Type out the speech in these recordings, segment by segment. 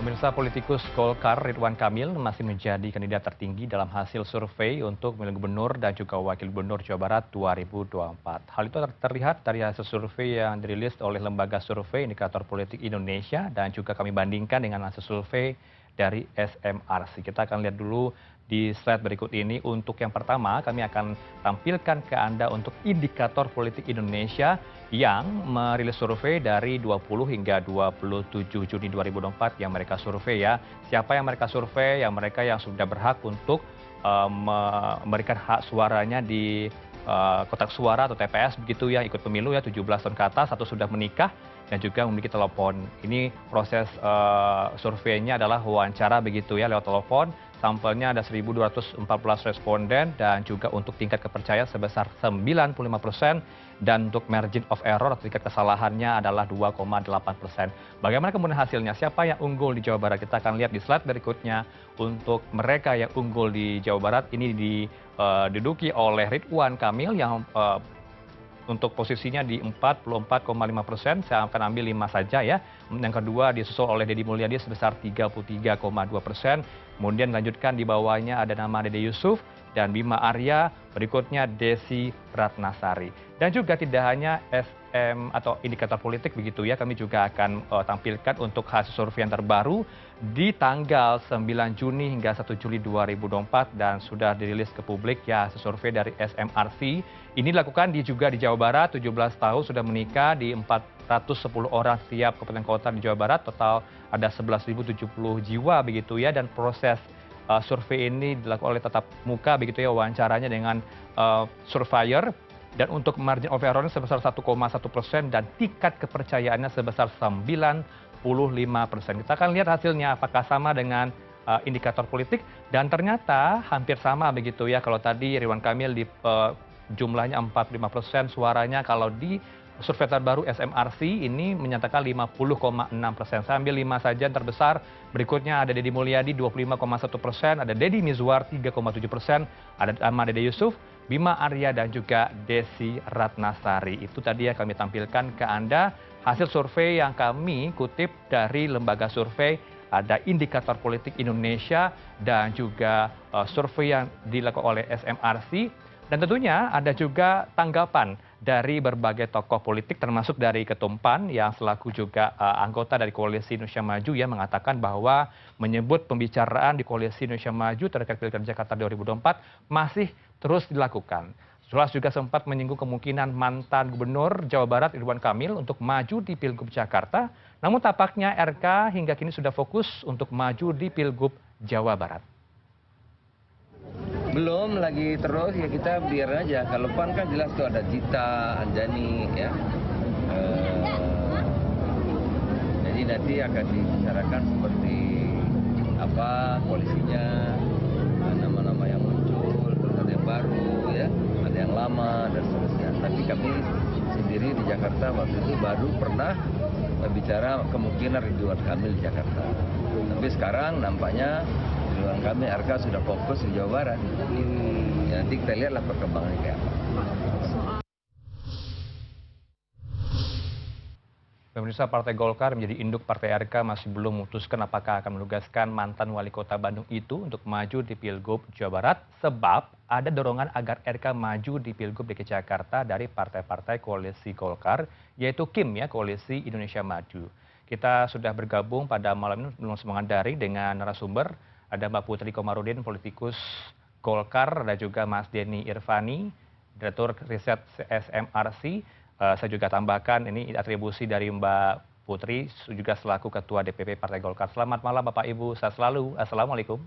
Pemirsa politikus Golkar Ridwan Kamil masih menjadi kandidat tertinggi dalam hasil survei untuk pemilihan gubernur dan juga wakil gubernur Jawa Barat 2024. Hal itu terlihat dari hasil survei yang dirilis oleh Lembaga Survei Indikator Politik Indonesia dan juga kami bandingkan dengan hasil survei dari SMRC. Kita akan lihat dulu di slide berikut ini. Untuk yang pertama, kami akan tampilkan ke Anda untuk indikator politik Indonesia yang merilis survei dari 20 hingga 27 Juni 2024 yang mereka survei ya. Siapa yang mereka survei? Yang mereka yang sudah berhak untuk memberikan hak suaranya di kotak suara atau TPS begitu ya, ikut pemilu ya 17 tahun ke atas atau sudah menikah dan juga memiliki telepon. Ini proses surveinya adalah wawancara begitu ya lewat telepon. Sampelnya ada 1.214 responden dan juga untuk tingkat kepercayaan sebesar 95% dan untuk margin of error atau tingkat kesalahannya adalah 2,8%. Bagaimana kemudian hasilnya? Siapa yang unggul di Jawa Barat? Kita akan lihat di slide berikutnya. Untuk mereka yang unggul di Jawa Barat ini diduduki oleh Ridwan Kamil yang untuk posisinya di 44,5%, saya akan ambil 5 saja ya. Yang kedua disusul oleh Deddy Mulyadi sebesar 33,2%. Kemudian dilanjutkan di bawahnya ada nama Dede Yusuf dan Bima Arya, berikutnya Desi Ratnasari. Dan juga tidak hanya SM atau indikator politik begitu ya, kami juga akan tampilkan untuk hasil survei yang terbaru di tanggal 9 Juni hingga 1 Juli 2024 dan sudah dirilis ke publik ya hasil survei dari SMRC. Ini dilakukan juga di Jawa Barat, 17 tahun sudah menikah di 410 orang setiap kabupaten kota di Jawa Barat, total ada 11.070 jiwa begitu ya, dan proses survei ini dilakukan oleh tatap muka begitu ya, wawancaranya dengan surveyor, dan untuk margin of error sebesar 1,1% dan tingkat kepercayaannya sebesar 95%. Kita akan lihat hasilnya apakah sama dengan indikator politik, dan ternyata hampir sama begitu ya. Kalau tadi Ridwan Kamil di jumlahnya 45% suaranya, kalau di survei terbaru SMRC ini menyatakan 50,6%. Saya ambil 5 saja yang terbesar. Berikutnya ada Deddy Mulyadi 25,1%, ada Deddy Mizwar 3,7%, ada nama Dede Yusuf, Bima Arya dan juga Desi Ratnasari. Itu tadi yang kami tampilkan ke Anda hasil survei yang kami kutip dari lembaga survei, ada indikator politik Indonesia dan juga survei yang dilakukan oleh SMRC. Dan tentunya ada juga tanggapan dari berbagai tokoh politik termasuk dari Ketum PAN yang selaku juga anggota dari Koalisi Indonesia Maju yang mengatakan bahwa menyebut pembicaraan di Koalisi Indonesia Maju terkait Pilkada Jakarta 2024 masih terus dilakukan. Sulas juga sempat menyinggung kemungkinan mantan Gubernur Jawa Barat Ridwan Kamil untuk maju di Pilgub Jakarta, namun tampaknya RK hingga kini sudah fokus untuk maju di Pilgub Jawa Barat. Belum, lagi terus ya, kita biar aja. Kalau PAN kan jelas tuh ada Jita, Anjani ya. Jadi nanti akan dibicarakan seperti apa koalisinya, nama-nama yang muncul, terus ada yang baru ya, ada yang lama dan seterusnya. Tapi kami sendiri di Jakarta waktu itu baru pernah bicara kemungkinan Ridwan Kamil di Jakarta. Tapi sekarang nampaknya Ridwan Kamil RK sudah fokus di Jawa Barat. Nanti kita lihatlah perkembangannya kayak apa. Pemirsa, Partai Golkar menjadi induk Partai RK masih belum memutuskan apakah akan menugaskan mantan wali kota Bandung itu untuk maju di Pilgub Jawa Barat, sebab ada dorongan agar RK maju di Pilgub DKI Jakarta dari partai-partai koalisi Golkar, yaitu KIM ya, Koalisi Indonesia Maju. Kita sudah bergabung pada malam ini melalui sambungan daring dengan narasumber, ada Mbak Putri Komarudin, politikus Golkar, dan juga Mas Denny Irvani, Direktur Riset SMRC. Saya juga tambahkan ini atribusi dari Mbak Putri juga selaku Ketua DPP Partai Golkar. Selamat malam Bapak Ibu, sehat selalu. Assalamualaikum.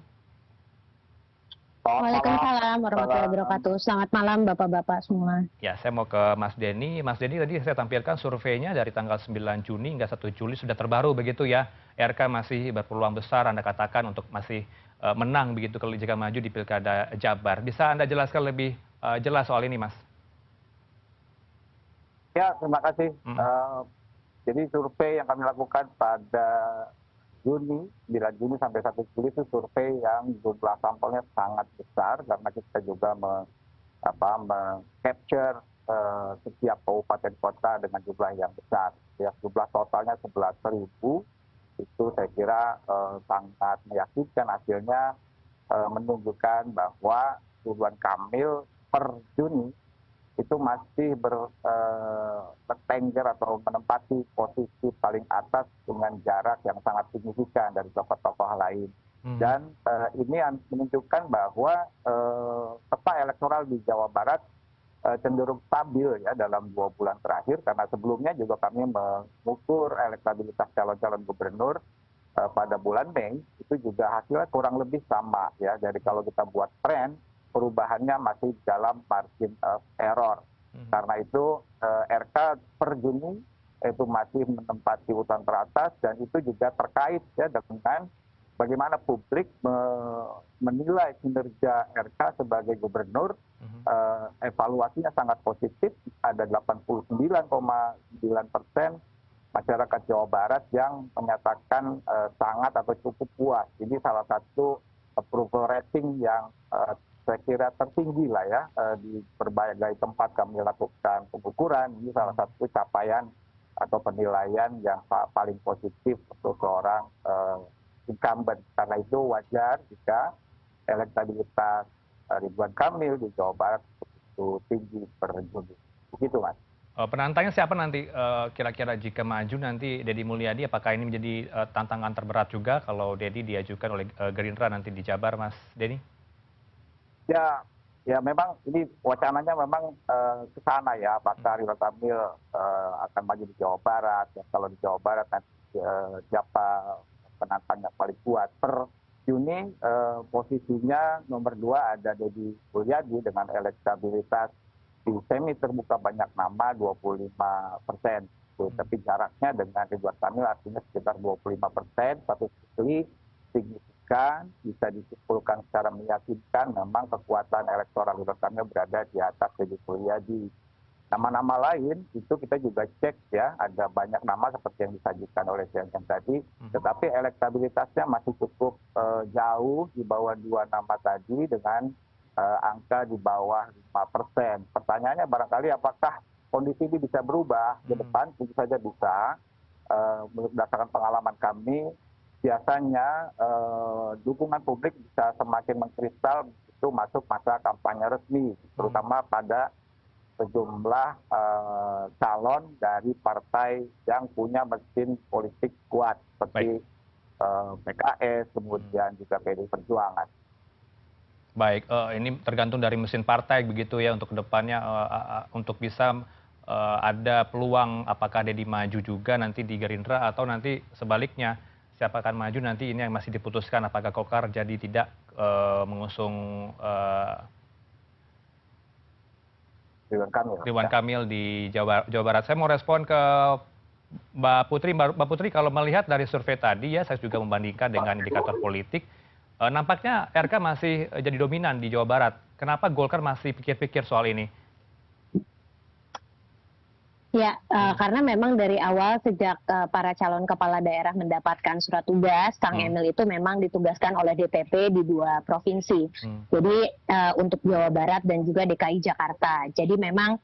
Waalaikumsalam warahmatullahi wabarakatuh. Selamat malam Bapak-Bapak semua. Ya, saya mau ke Mas Denny. Mas Denny, tadi saya tampilkan surveinya dari tanggal 9 Juni hingga 1 Juli sudah terbaru begitu ya. RK masih berpeluang besar Anda katakan untuk masih menang begitu kalau jika maju di Pilkada Jabar. Bisa Anda jelaskan lebih jelas soal ini, Mas? Ya, terima kasih. Jadi survei yang kami lakukan pada Juni, 9 Juni sampai 1 Juli itu survei yang jumlah sampelnya sangat besar karena kita juga meng-capture setiap kabupaten kota dengan jumlah yang besar. Ya, jumlah totalnya 11.000 itu saya kira sangat meyakinkan hasilnya, menunjukkan bahwa Ridwan Kamil per Juni itu masih bertengger atau menempati posisi paling atas dengan jarak yang sangat signifikan dari tokoh-tokoh lain. Dan ini menunjukkan bahwa peta elektoral di Jawa Barat cenderung stabil ya dalam 2 bulan terakhir, karena sebelumnya juga kami mengukur elektabilitas calon-calon gubernur pada bulan Mei, itu juga hasilnya kurang lebih sama ya. Jadi kalau kita buat tren, perubahannya masih dalam margin of error. Karena itu RK per Juni itu masih menempati urutan teratas, dan itu juga terkait ya dengan bagaimana publik menilai kinerja RK sebagai gubernur. Evaluasinya sangat positif, ada 89,9% masyarakat Jawa Barat yang menyatakan sangat atau cukup puas. Ini salah satu approval rating yang saya kira tertinggi lah ya, di berbagai tempat kami lakukan pengukuran. Ini salah satu capaian atau penilaian yang paling positif untuk seorang incumbent. Karena itu wajar jika elektabilitas Ridwan Kamil di Jawa Barat begitu tinggi per Juni. Begitu, Mas. Penantangnya siapa nanti kira-kira jika maju nanti Deddy Mulyadi, apakah ini menjadi tantangan terberat juga kalau Deddy diajukan oleh Gerindra nanti di Jabar, Mas Denny? Ya memang ini wacananya memang ke sana ya, apakah Ridwan Kamil akan maju di Jawa Barat, ya, kalau di Jawa Barat nanti siapa penantang yang paling kuat. Per Juni posisinya nomor 2 ada Deddy Mulyadi dengan elektabilitas di semi terbuka banyak nama 25%. Tapi jaraknya dengan Ridwan Kamil artinya sekitar 25%, satu kali signifikan, bisa disimpulkan secara meyakinkan memang kekuatan elektoral Ridwan Kamil berada di atas Deddy Mulyadi. Nama-nama lain itu kita juga cek ya, ada banyak nama seperti yang disajikan oleh CNN tadi, tetapi elektabilitasnya masih cukup jauh di bawah 2 nama tadi dengan angka di bawah 5%. Pertanyaannya barangkali apakah kondisi ini bisa berubah ke depan? Tentu saja bisa. Berdasarkan pengalaman kami, biasanya dukungan publik bisa semakin mengkristal itu masuk masa kampanye resmi, terutama pada sejumlah calon dari partai yang punya mesin politik kuat seperti PKS, kemudian juga PDI Perjuangan. Baik, ini tergantung dari mesin partai begitu ya untuk kedepannya untuk bisa ada peluang apakah Deddy maju juga nanti di Gerindra atau nanti sebaliknya siapa akan maju nanti ini yang masih diputuskan, apakah Golkar jadi tidak mengusung Ridwan Kamil di Jawa Barat. Saya mau respon ke Mbak Putri. Mbak Putri, kalau melihat dari survei tadi ya, saya juga membandingkan dengan indikator politik, nampaknya RK masih jadi dominan di Jawa Barat. Kenapa Golkar masih pikir-pikir soal ini? Ya, karena memang dari awal sejak para calon kepala daerah mendapatkan surat tugas, Kang Emil itu memang ditugaskan oleh DPP di 2 provinsi. Jadi untuk Jawa Barat dan juga DKI Jakarta. Jadi memang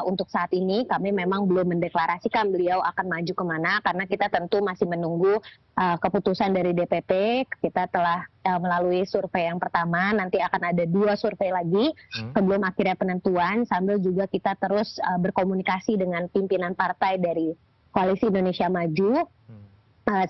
untuk saat ini kami memang belum mendeklarasikan beliau akan maju kemana, karena kita tentu masih menunggu keputusan dari DPP. Kita telah melalui survei yang pertama, nanti akan ada 2 survei lagi sebelum akhirnya penentuan, sambil juga kita terus berkomunikasi dengan pimpinan partai dari Koalisi Indonesia Maju,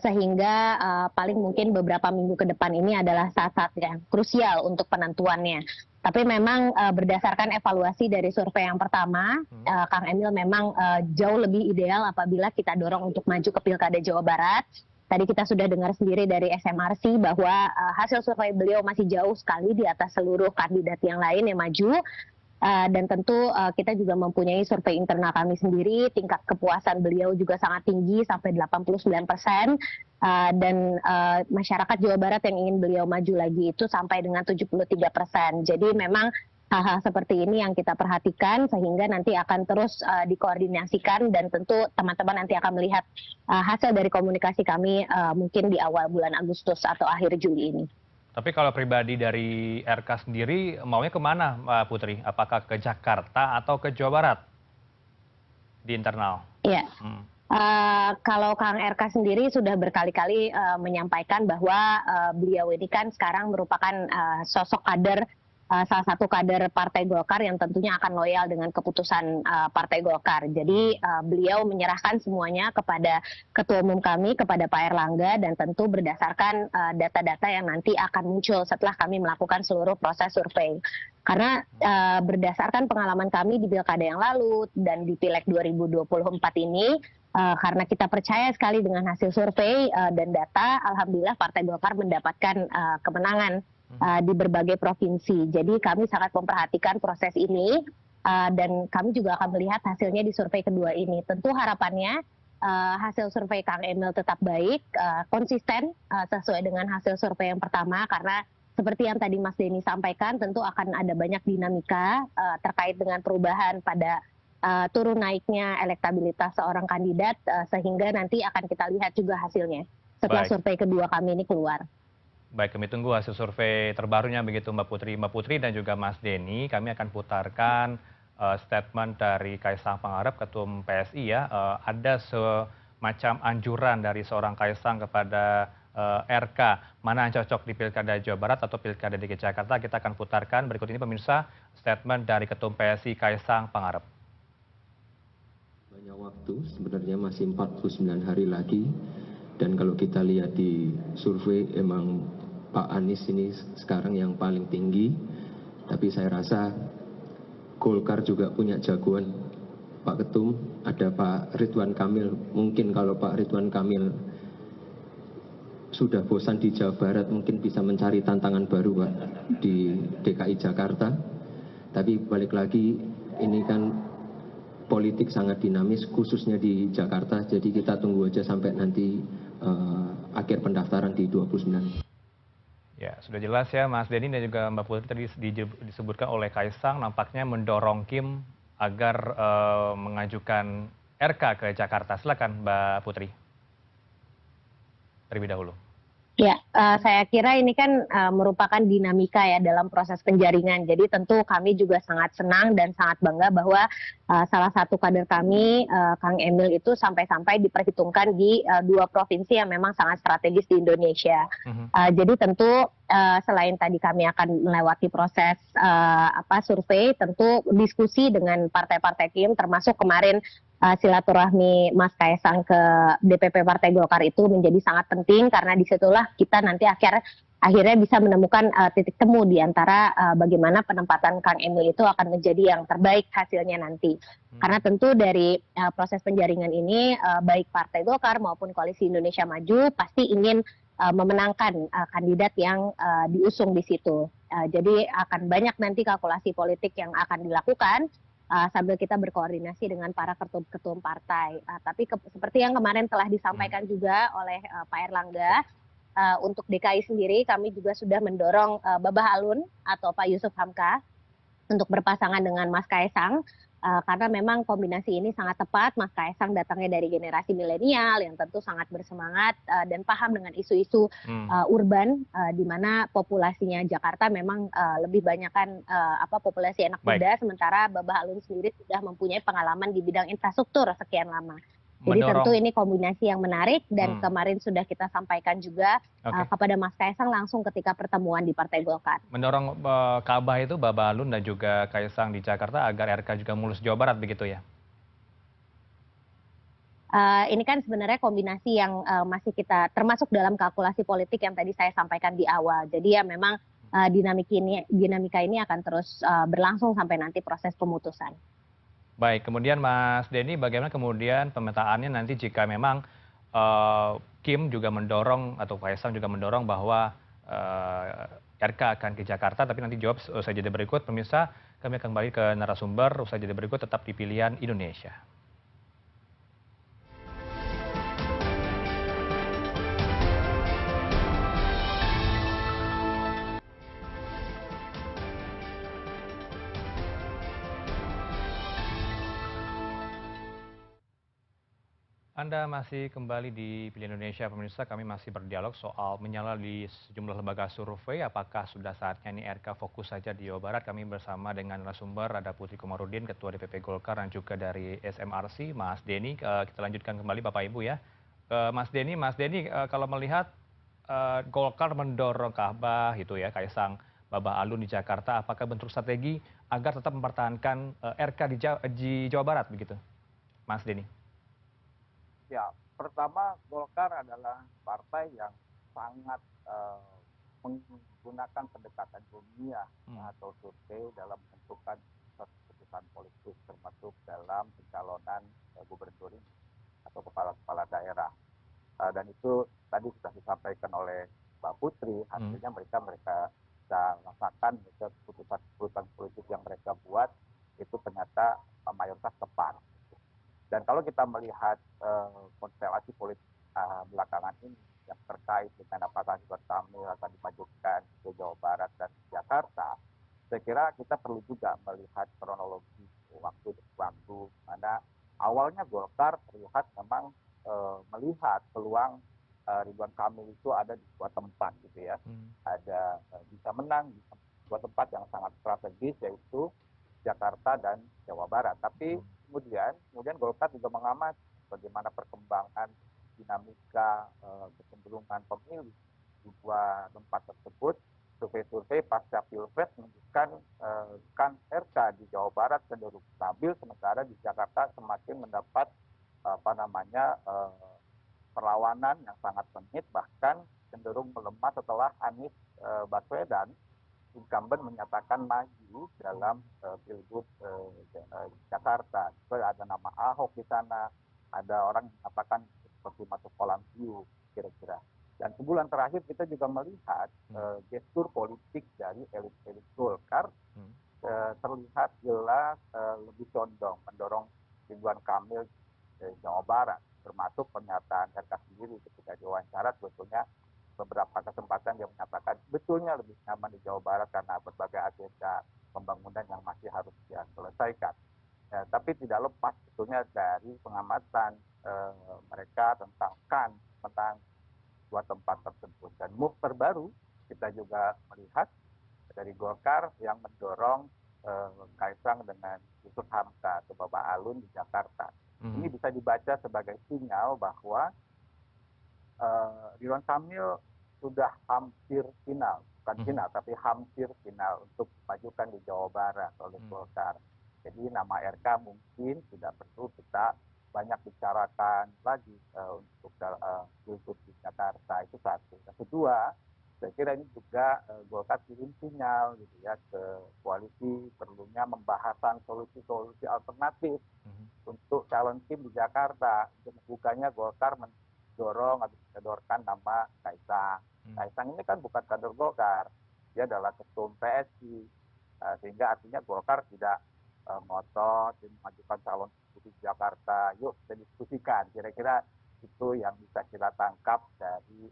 sehingga paling mungkin beberapa minggu ke depan ini adalah saat-saat yang krusial untuk penentuannya. Tapi memang berdasarkan evaluasi dari survei yang pertama, Kang Emil memang jauh lebih ideal apabila kita dorong untuk maju ke Pilkada Jawa Barat. Tadi kita sudah dengar sendiri dari SMRC bahwa hasil survei beliau masih jauh sekali di atas seluruh kandidat yang lain yang maju. Dan tentu kita juga mempunyai survei internal kami sendiri, tingkat kepuasan beliau juga sangat tinggi sampai 89%, dan masyarakat Jawa Barat yang ingin beliau maju lagi itu sampai dengan 73%. Jadi memang hal-hal seperti ini yang kita perhatikan, sehingga nanti akan terus dikoordinasikan, dan tentu teman-teman nanti akan melihat hasil dari komunikasi kami mungkin di awal bulan Agustus atau akhir Juli ini. Tapi kalau pribadi dari RK sendiri maunya kemana, Mbak Putri? Apakah ke Jakarta atau ke Jawa Barat di internal? Iya. Kalau Kang RK sendiri sudah berkali-kali menyampaikan bahwa beliau ini kan sekarang merupakan sosok kader, salah satu kader Partai Golkar yang tentunya akan loyal dengan keputusan Partai Golkar. Jadi beliau menyerahkan semuanya kepada Ketua Umum kami, kepada Pak Erlangga, dan tentu berdasarkan data-data yang nanti akan muncul setelah kami melakukan seluruh proses survei. Karena berdasarkan pengalaman kami di Pilkada yang lalu dan di Pileg 2024 ini, karena kita percaya sekali dengan hasil survei dan data, alhamdulillah Partai Golkar mendapatkan kemenangan di berbagai provinsi. Jadi kami sangat memperhatikan proses ini dan kami juga akan melihat hasilnya di survei kedua ini. Tentu harapannya hasil survei Kang Emil tetap baik, konsisten sesuai dengan hasil survei yang pertama, karena seperti yang tadi Mas Denny sampaikan, tentu akan ada banyak dinamika terkait dengan perubahan pada turun naiknya elektabilitas seorang kandidat, sehingga nanti akan kita lihat juga hasilnya setelah survei kedua kami ini keluar. Baik, kami tunggu hasil survei terbarunya begitu Mbak Putri. Mbak Putri dan juga Mas Denny, kami akan putarkan statement dari Kaisang Pangarep, Ketum PSI ya. Ada semacam anjuran dari seorang Kaisang kepada RK, mana yang cocok di Pilkada Jawa Barat atau Pilkada DKI Jakarta. Kita akan putarkan berikut ini pemirsa statement dari Ketum PSI Kaisang Pangarep. Banyak waktu, sebenarnya masih 49 hari lagi, dan kalau kita lihat di survei emang Pak Anies ini sekarang yang paling tinggi, tapi saya rasa Golkar juga punya jagoan. Pak Ketum, ada Pak Ridwan Kamil. Mungkin kalau Pak Ridwan Kamil sudah bosan di Jawa Barat, mungkin bisa mencari tantangan baru Pak di DKI Jakarta. Tapi balik lagi, ini kan politik sangat dinamis, khususnya di Jakarta. Jadi kita tunggu aja sampai nanti akhir pendaftaran di 29. Ya, sudah jelas ya Mas Denny dan juga Mbak Putri tadi disebutkan oleh Kaisang nampaknya mendorong Kim agar mengajukan RK ke Jakarta. Silakan Mbak Putri. Terlebih dahulu. Ya, saya kira ini kan merupakan dinamika ya dalam proses penjaringan. Jadi tentu kami juga sangat senang dan sangat bangga bahwa salah satu kader kami, Kang Emil itu sampai-sampai diperhitungkan di dua provinsi yang memang sangat strategis di Indonesia. Jadi tentu selain tadi kami akan melewati proses survei, tentu diskusi dengan partai-partai Kim, termasuk kemarin silaturahmi Mas Kaisang ke DPP Partai Golkar itu menjadi sangat penting, karena disitulah kita nanti akhirnya bisa menemukan titik temu di antara bagaimana penempatan Kang Emil itu akan menjadi yang terbaik hasilnya nanti. Karena tentu dari proses penjaringan ini baik Partai Golkar maupun Koalisi Indonesia Maju pasti ingin memenangkan kandidat yang diusung di situ. Jadi akan banyak nanti kalkulasi politik yang akan dilakukan sambil kita berkoordinasi dengan para ketum-ketum partai. Tapi seperti yang kemarin telah disampaikan juga oleh Pak Erlangga, untuk DKI sendiri kami juga sudah mendorong Babah Alun atau Pak Yusuf Hamka untuk berpasangan dengan Mas Kaisang, karena memang kombinasi ini sangat tepat. Mas Kaisang datangnya dari generasi milenial yang tentu sangat bersemangat dan paham dengan isu-isu urban, di mana populasinya Jakarta memang lebih banyak kan populasi anak muda, sementara Babah Alun sendiri sudah mempunyai pengalaman di bidang infrastruktur sekian lama. Jadi tentu ini kombinasi yang menarik dan kemarin sudah kita sampaikan juga kepada Mas Kaisang langsung ketika pertemuan di Partai Golkar. Mendorong Ka'bah itu Babah Alun dan juga Kaisang di Jakarta agar RK juga mulus Jawa Barat begitu ya? Ini kan sebenarnya kombinasi yang masih kita termasuk dalam kalkulasi politik yang tadi saya sampaikan di awal. Jadi ya memang dinamika ini akan terus berlangsung sampai nanti proses pemutusan. Baik, kemudian Mas Denny, bagaimana kemudian pemetaannya nanti jika memang Kim juga mendorong atau Kaisang juga mendorong bahwa RK akan ke Jakarta, tapi nanti jawab usai jeda berikut. Pemirsa, kami akan kembali ke narasumber usai jeda berikut, tetap di Pilihan Indonesia. Anda masih kembali di Pilihan Indonesia, pemirsa. Kami masih berdialog soal menyala di sejumlah lembaga survei. Apakah sudah saatnya ini RK fokus saja di Jawa Barat? Kami bersama dengan narasumber ada Putri Komarudin, Ketua DPP Golkar, dan juga dari SMRC, Mas Denny. Kita lanjutkan kembali Bapak Ibu ya. Mas Denny, kalau melihat Golkar mendorong Ka'bah itu ya, Kaisang Babah Alun di Jakarta, apakah bentuk strategi agar tetap mempertahankan RK di Jawa Barat begitu, Mas Denny? Ya, pertama Golkar adalah partai yang sangat menggunakan pendekatan dunia atau survei dalam menentukan keputusan politik, termasuk dalam pencalonan gubernur ini atau kepala-kepala daerah. Dan itu tadi sudah disampaikan oleh Mbak Putri, hasilnya mereka bisa rasakan keputusan politik yang mereka buat itu ternyata mayoritas tepat. Dan kalau kita melihat konstelasi politik belakangan ini yang terkait dengan apakah Ridwan Kamil akan dimajukan ke Jawa Barat dan Jakarta, saya kira kita perlu juga melihat kronologi waktu mana awalnya Golkar terlihat memang melihat peluang Ridwan Kamil itu ada di dua tempat gitu ya, ada bisa menang di dua tempat yang sangat strategis yaitu Jakarta dan Jawa Barat. Tapi kemudian Golkar juga mengamati bagaimana perkembangan dinamika kecenderungan pemilih di dua tempat tersebut. Survei-survei pasca Pilpres menunjukkan kan RK di Jawa Barat cenderung stabil, sementara di Jakarta semakin mendapat perlawanan yang sangat sengit, bahkan cenderung melemah setelah Anies Baswedan incumbent menyatakan maju dalam pilgub Jakarta. Jadi ada nama Ahok di sana, ada orang yang mengatakan seperti masuk kolam view kira-kira. Dan sebulan terakhir kita juga melihat gestur politik dari elit-elit Golkar terlihat jelas lebih condong mendorong Ridwan Kamil Jawa Barat, termasuk pernyataan RK sendiri ketika diwawancara sebetulnya beberapa kesempatan dia menyatakan betulnya lebih nyaman di Jawa Barat karena berbagai agenda pembangunan yang masih harus dia selesaikan. Tapi tidak lepas sebetulnya dari pengamatan mereka tentang dua tempat tersebut. Dan move terbaru kita juga melihat dari Golkar yang mendorong Kaisang dengan Yusuf Hamka atau Babah Alun di Jakarta. Ini bisa dibaca sebagai sinyal bahwa Ridwan Kamil sudah hampir final, bukan final, tapi hampir final untuk dimajukan di Jawa Barat oleh Golkar. Jadi nama RK mungkin tidak perlu kita banyak bicarakan lagi untuk pilgub di Jakarta, itu satu. Yang kedua, saya kira ini juga Golkar kirim sinyal gitu ya ke koalisi perlunya membahasan solusi-solusi alternatif untuk calon tim di Jakarta. Untuk membukanya Golkar mendorong atau menyodorkan nama Kaisang. Kaisang ini kan bukan kader Golkar, dia adalah ketum PSI, sehingga artinya Golkar tidak ngotot memajukan calon di Jakarta. Yuk kita diskusikan. Kira-kira itu yang bisa kita tangkap dari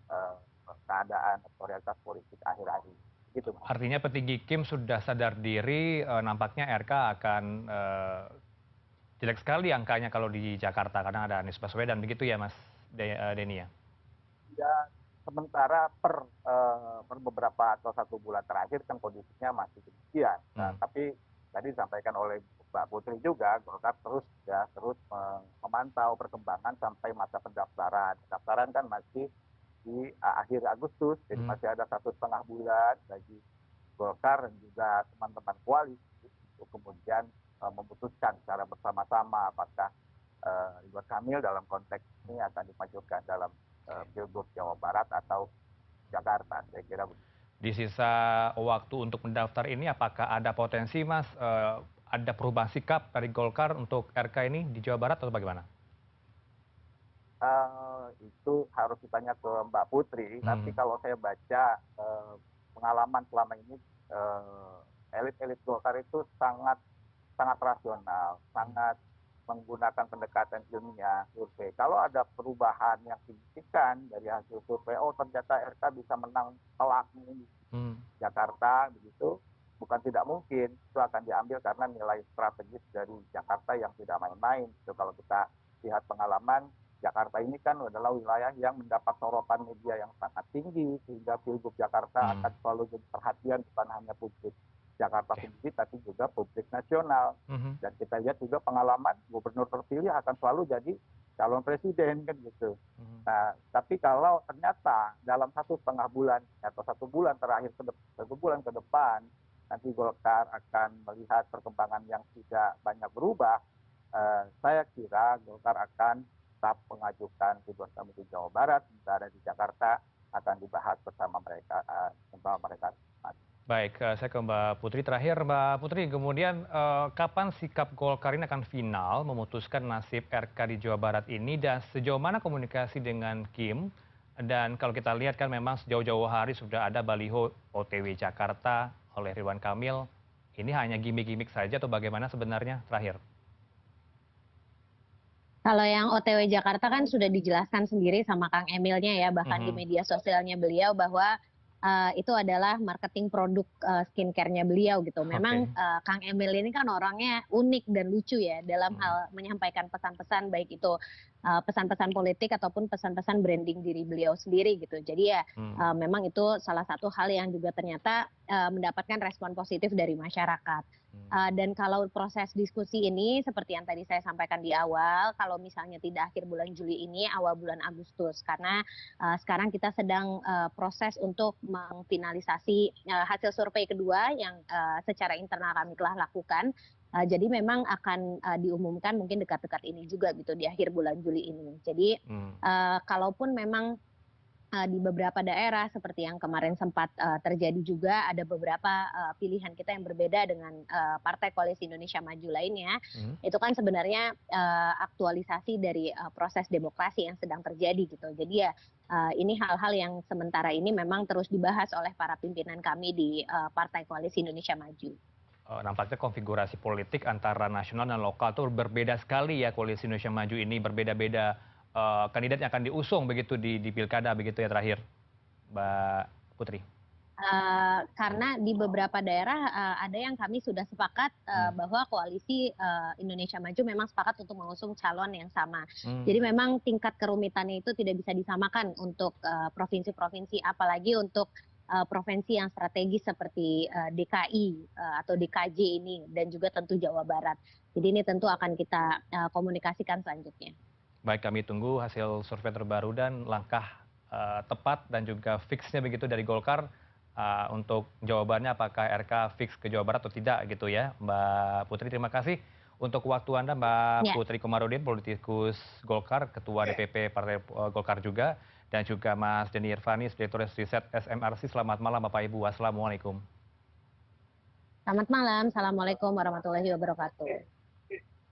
keadaan atau realitas politik akhir-akhir ini. Gitu, Mas. Artinya petinggi Kim sudah sadar diri, nampaknya RK akan jelek sekali angkanya kalau di Jakarta karena ada Anies Baswedan, begitu ya Mas Denny ya? Ya, sementara per beberapa atau satu bulan terakhir kan kondisinya masih demikian. Tapi tadi disampaikan oleh Mbak Putri juga, Golkar terus memantau perkembangan sampai masa pendaftaran. Pendaftaran kan masih di akhir Agustus, jadi masih ada 1,5 bulan bagi Golkar dan juga teman-teman koalisi untuk kemudian memutuskan secara bersama-sama apakah Ridwan Kamil dalam konteks ini akan dimajukan dalam pilgub Jawa Barat atau Jakarta, saya kira begitu. Di sisa waktu untuk mendaftar ini, apakah ada potensi Mas, ada perubahan sikap dari Golkar untuk RK ini di Jawa Barat atau bagaimana? Itu harus ditanya ke Mbak Putri. Tapi kalau saya baca pengalaman selama ini, elit-elit Golkar itu sangat rasional, sangat menggunakan pendekatan ilmiah survei. Kalau ada perubahan yang signifikan dari hasil survei, oh ternyata RK bisa menang telak di Jakarta, begitu, bukan tidak mungkin itu akan diambil karena nilai strategis dari Jakarta yang tidak main-main. Kalau kita lihat pengalaman Jakarta ini kan adalah wilayah yang mendapat sorotan media yang sangat tinggi, sehingga Pilgub Jakarta akan selalu jadi perhatian bukan hanya publik Jakarta sendiri, tapi juga publik nasional. Dan kita lihat juga pengalaman gubernur terpilih akan selalu jadi calon presiden kan gitu. Nah, tapi kalau ternyata dalam 1,5 bulan atau 1 bulan terakhir, 1 bulan ke depan, nanti Golkar akan melihat perkembangan yang tidak banyak berubah, saya kira Golkar akan tetap mengajukan Ridwan Kamil di Jawa Barat, sementara di Jakarta akan dibahas bersama mereka. Baik, saya ke Mbak Putri. Terakhir, Mbak Putri, kemudian kapan sikap Golkar ini akan final memutuskan nasib RK di Jawa Barat ini, dan sejauh mana komunikasi dengan Kim? Dan kalau kita lihat kan memang sejauh-jauh hari sudah ada baliho OTW Jakarta oleh Ridwan Kamil. Ini hanya gimmick-gimmick saja atau bagaimana sebenarnya? Terakhir. Kalau yang OTW Jakarta kan sudah dijelaskan sendiri sama Kang Emilnya ya, bahkan di media sosialnya beliau bahwa itu adalah marketing produk skincare-nya beliau gitu. Memang Kang Emil ini kan orangnya unik dan lucu ya dalam hal menyampaikan pesan-pesan, baik itu pesan-pesan politik ataupun pesan-pesan branding diri beliau sendiri gitu. Jadi ya memang itu salah satu hal yang juga ternyata mendapatkan respon positif dari masyarakat. Dan kalau proses diskusi ini seperti yang tadi saya sampaikan di awal, kalau misalnya tidak akhir bulan Juli ini, awal bulan Agustus, karena sekarang kita sedang proses untuk mengfinalisasi hasil survei kedua yang secara internal kami telah lakukan. Jadi memang akan diumumkan mungkin dekat-dekat ini juga gitu di akhir bulan Juli ini. Jadi kalaupun memang di beberapa daerah seperti yang kemarin sempat terjadi juga, ada beberapa pilihan kita yang berbeda dengan Partai Koalisi Indonesia Maju lainnya, itu kan sebenarnya aktualisasi dari proses demokrasi yang sedang terjadi gitu. Jadi ya ini hal-hal yang sementara ini memang terus dibahas oleh para pimpinan kami di Partai Koalisi Indonesia Maju. Nampaknya konfigurasi politik antara nasional dan lokal itu berbeda sekali ya. Koalisi Indonesia Maju ini berbeda-beda kandidat yang akan diusung begitu di pilkada begitu ya, terakhir Mbak Putri. Karena di beberapa daerah ada yang kami sudah sepakat bahwa koalisi Indonesia Maju memang sepakat untuk mengusung calon yang sama. Jadi memang tingkat kerumitannya itu tidak bisa disamakan untuk provinsi-provinsi, apalagi untuk provinsi yang strategis seperti DKI atau DKJ ini, dan juga tentu Jawa Barat. Jadi ini tentu akan kita komunikasikan selanjutnya. Baik, kami tunggu hasil survei terbaru dan langkah tepat dan juga fixnya begitu dari Golkar untuk jawabannya apakah RK fix ke Jawa Barat atau tidak gitu ya. Mbak Putri, terima kasih untuk waktu Anda, Mbak Putri Komarudin, politikus Golkar, Ketua DPP Partai Golkar juga, dan juga Mas Denny Irvani, Direktur Riset SMRC. Selamat malam Bapak Ibu. Wassalamualaikum. Selamat malam. Assalamualaikum warahmatullahi wabarakatuh.